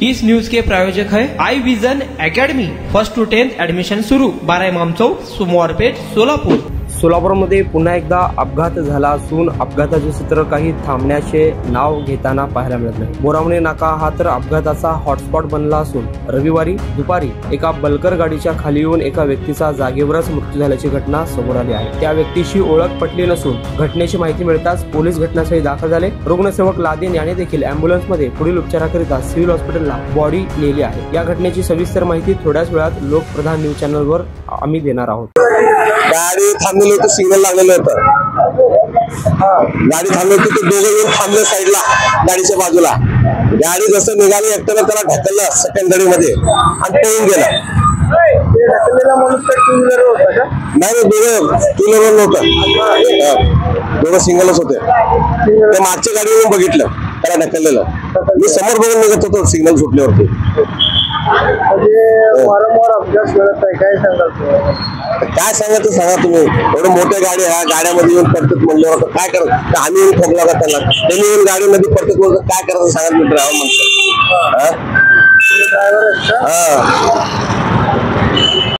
इस news के प्रायोजक है I vision academy. 1st to 10th admission सुरू। 12 इमाम चौक, सोमवारपेठ, सोलापूर। सोलापूरमध्ये पुन्हा एकदा अपघात झाला असून अपघाताचे चित्र काही थांबण्याचे नाव घेताना पाहायला मिळत नाही। बोरावणे नाका हा तर अपघाताचा हॉटस्पॉट बनला असून रविवारी दुपारी एका बलकर गाडीच्या खाली येऊन एका व्यक्तीचा जागेवरच मृत्यू झाल्याची घटना समोर आली आहे। त्या व्यक्तीची ओळख पटली नसून घटनेची माहिती मिळताच पोलीस घटनास्थळी दाखल झाले। रुग्णसेवक लादेन याने देखील अँब्युलन्समध्ये पुढील उपचाराकरिता सिव्हिल हॉस्पिटलला बॉडी नेली आहे। या घटनेची सविस्तर माहिती थोड्याच वेळात लोकप्रधान न्यूज चॅनलवर आम्ही देणार आहोत। गाडी थांबलेली होती, सिग्नल लागलेलं होतं। गाडी थांबली होती, ते दोघे येऊन थांबले साईडला गाडीच्या बाजूला। गाडी जसं निघाली एकट्याने त्याला ढकललं सेकंड गाडीमध्ये आणि पळून गेला। नाही, दोघं टू व्हीलर नव्हतं, दोघं सिंगलच होते। ते मागच्या गाडीवरून बघितलं त्याला ढकललेलं। मी समोर बघून निघत होतो सिग्नल सुटल्यावरती। वारंवार अपघात घडत आहे, काय सांगाल? काय सांगायचं सांगा तुम्ही। एवढं मोठ्या गाडी ह्या गाड्यामध्ये येऊन पडतात म्हणल्यावर काय करत? आम्ही येऊन ठोकला का त्यांना? त्यांनी येऊन गाडीमध्ये पडतात म्हणून काय करायचं सांगा? मी ड्रायव्हर म्हणतो। ड्रायव्हर